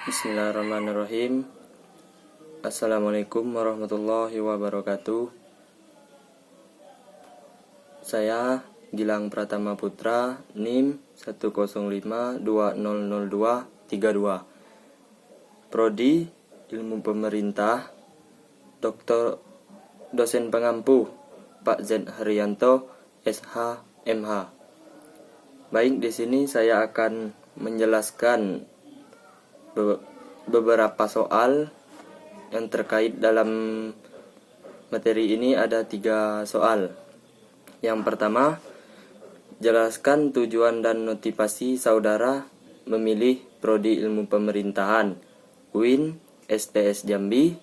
Bismillahirrahmanirrahim. Assalamualaikum warahmatullahi wabarakatuh. Saya Gilang Pratama Putra, NIM 105200232, Prodi Ilmu Pemerintah, Dosen Pengampu Pak Z Haryanto, SH, MH. Baik, di sini saya akan menjelaskan beberapa soal yang terkait dalam materi ini. Ada 3 soal. Yang pertama, jelaskan tujuan dan motivasi saudara memilih Prodi Ilmu Pemerintahan UIN STS Jambi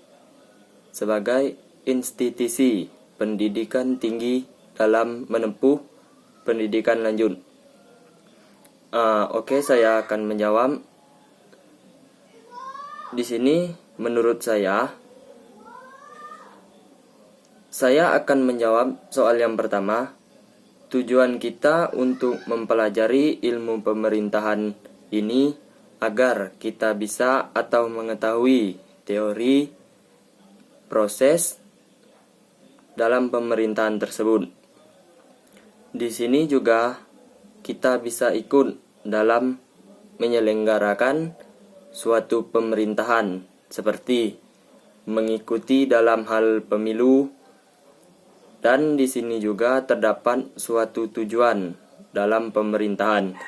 sebagai institusi pendidikan tinggi dalam menempuh pendidikan lanjut. Oke, saya akan menjawab. Di sini menurut saya akan menjawab soal yang pertama. Tujuan kita untuk mempelajari ilmu pemerintahan ini agar kita bisa atau mengetahui teori proses dalam pemerintahan tersebut. Di sini juga kita bisa ikut dalam menyelenggarakan suatu pemerintahan, seperti mengikuti dalam hal pemilu, dan di sini juga terdapat suatu tujuan dalam pemerintahan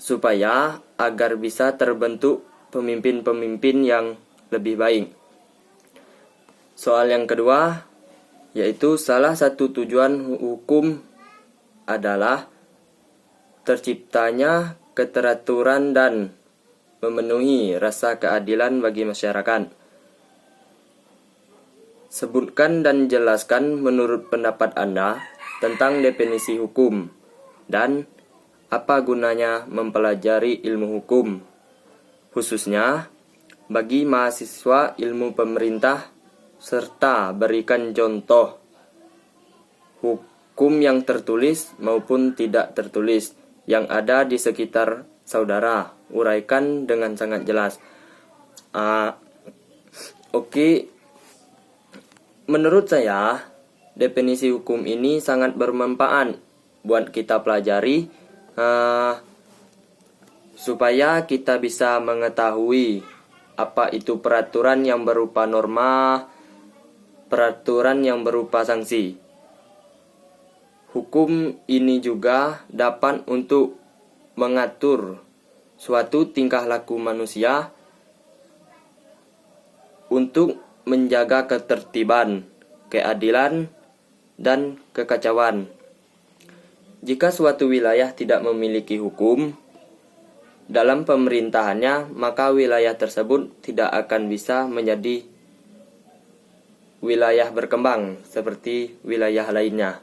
supaya agar bisa terbentuk pemimpin-pemimpin yang lebih baik. Soal yang kedua, yaitu salah satu tujuan hukum adalah terciptanya keteraturan dan memenuhi rasa keadilan bagi masyarakat. Sebutkan dan jelaskan menurut pendapat Anda tentang definisi hukum dan apa gunanya mempelajari ilmu hukum, khususnya bagi mahasiswa ilmu pemerintah, serta berikan contoh hukum yang tertulis maupun tidak tertulis yang ada di sekitar saudara. Uraikan dengan sangat jelas. Oke. Menurut saya, definisi hukum ini sangat bermanfaat buat kita pelajari supaya kita bisa mengetahui apa itu peraturan yang berupa norma, peraturan yang berupa sanksi. Hukum ini juga dapat untuk mengatur suatu tingkah laku manusia untuk menjaga ketertiban, keadilan, dan kekacauan. Jika suatu wilayah tidak memiliki hukum dalam pemerintahannya, maka wilayah tersebut tidak akan bisa menjadi wilayah berkembang seperti wilayah lainnya.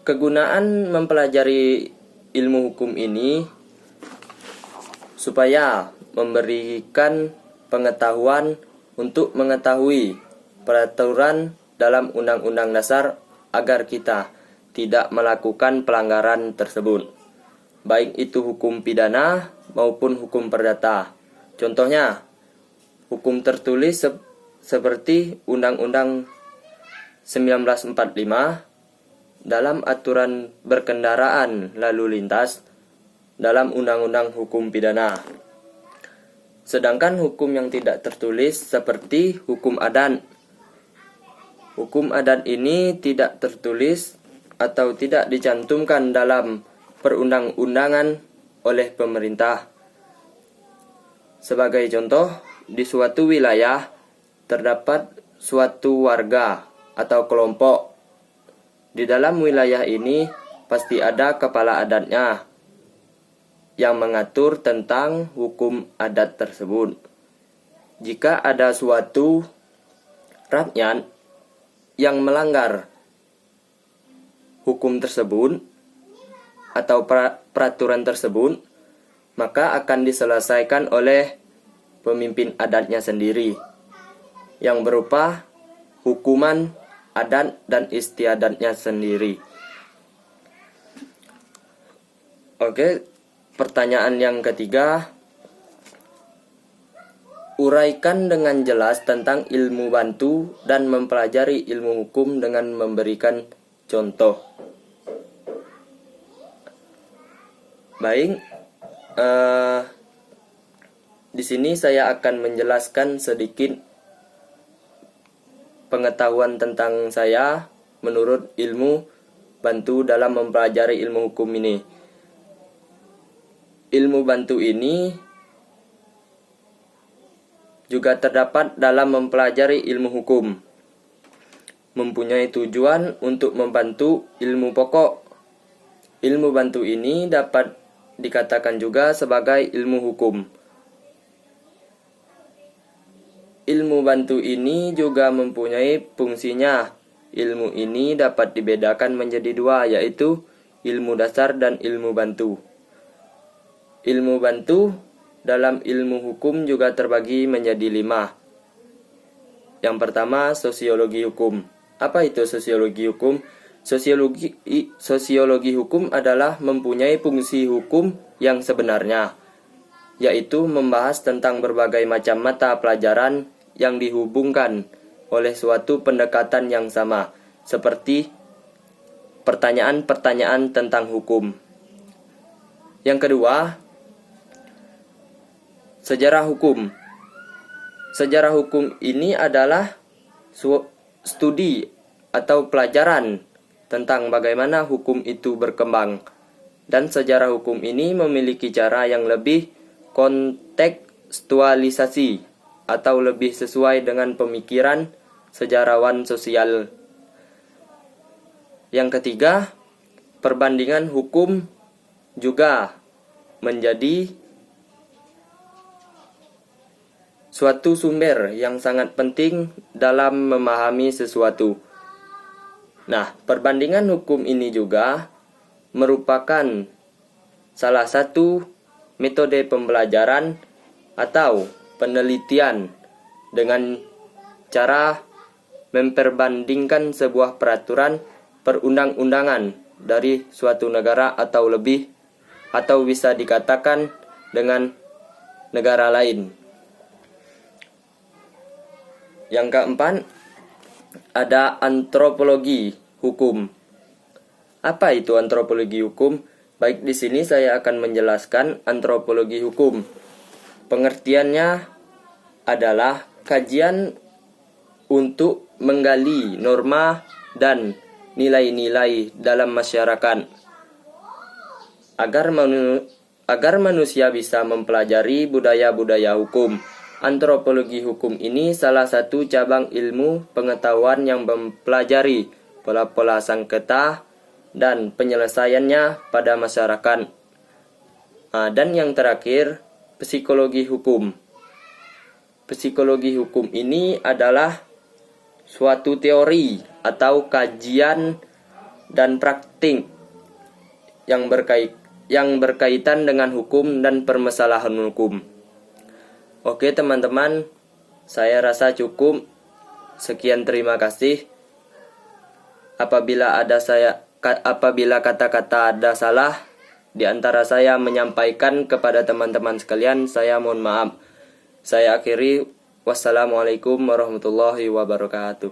Kegunaan mempelajari ilmu hukum ini supaya memberikan pengetahuan untuk mengetahui peraturan dalam Undang-Undang Dasar agar kita tidak melakukan pelanggaran tersebut, baik itu hukum pidana maupun hukum perdata. Contohnya, hukum tertulis seperti Undang-Undang 1945 dalam aturan berkendaraan lalu lintas dalam Undang-Undang Hukum Pidana. Sedangkan hukum yang tidak tertulis seperti hukum adat. Hukum adat ini tidak tertulis atau tidak dicantumkan dalam perundang-undangan oleh pemerintah. Sebagai contoh, di suatu wilayah terdapat suatu warga atau kelompok. Di dalam wilayah ini pasti ada kepala adatnya yang mengatur tentang hukum adat tersebut. Jika ada suatu rakyat yang melanggar hukum tersebut atau peraturan tersebut, maka akan diselesaikan oleh pemimpin adatnya sendiri yang berupa hukuman adat dan istiadatnya sendiri. Oke, pertanyaan yang ketiga. Uraikan dengan jelas tentang ilmu bantu dan mempelajari ilmu hukum dengan memberikan contoh. Baik, di sini saya akan menjelaskan sedikit pengetahuan tentang saya menurut ilmu bantu dalam mempelajari ilmu hukum ini. Ilmu bantu ini juga terdapat dalam mempelajari ilmu hukum. Mempunyai tujuan untuk membantu ilmu pokok. Ilmu bantu ini dapat dikatakan juga sebagai ilmu hukum. Ilmu bantu ini juga mempunyai fungsinya. Ilmu ini dapat dibedakan menjadi dua, yaitu ilmu dasar dan ilmu bantu. Ilmu bantu dalam ilmu hukum juga terbagi menjadi 5. Yang pertama, sosiologi hukum. Apa itu sosiologi hukum? Sosiologi hukum adalah mempunyai fungsi hukum yang sebenarnya, yaitu membahas tentang berbagai macam mata pelajaran yang dihubungkan oleh suatu pendekatan yang sama, seperti pertanyaan-pertanyaan tentang hukum. Yang kedua, sejarah hukum. Sejarah hukum ini adalah studi atau pelajaran tentang bagaimana hukum itu berkembang. Dan sejarah hukum ini memiliki cara yang lebih kontekstualisasi atau lebih sesuai dengan pemikiran sejarawan sosial. Yang ketiga, perbandingan hukum juga menjadi suatu sumber yang sangat penting dalam memahami sesuatu. Nah, perbandingan hukum ini juga merupakan salah satu metode pembelajaran atau penelitian dengan cara memperbandingkan sebuah peraturan perundang-undangan dari suatu negara atau lebih, atau bisa dikatakan dengan negara lain. Yang keempat, ada antropologi hukum. Apa itu antropologi hukum? Baik, di sini saya akan menjelaskan antropologi hukum. Pengertiannya adalah kajian untuk menggali norma dan nilai-nilai dalam masyarakat agar manusia bisa mempelajari budaya-budaya hukum. Antropologi hukum ini salah satu cabang ilmu pengetahuan yang mempelajari pola-pola sengketa dan penyelesaiannya pada masyarakat. Dan yang terakhir, psikologi hukum. Psikologi hukum ini adalah suatu teori atau kajian dan praktik yang berkaitan dengan hukum dan permasalahan hukum. Oke teman-teman, saya rasa cukup. Sekian, terima kasih. Apabila kata-kata ada salah di antara saya menyampaikan kepada teman-teman sekalian, saya mohon maaf. Saya akhiri. Wassalamualaikum warahmatullahi wabarakatuh.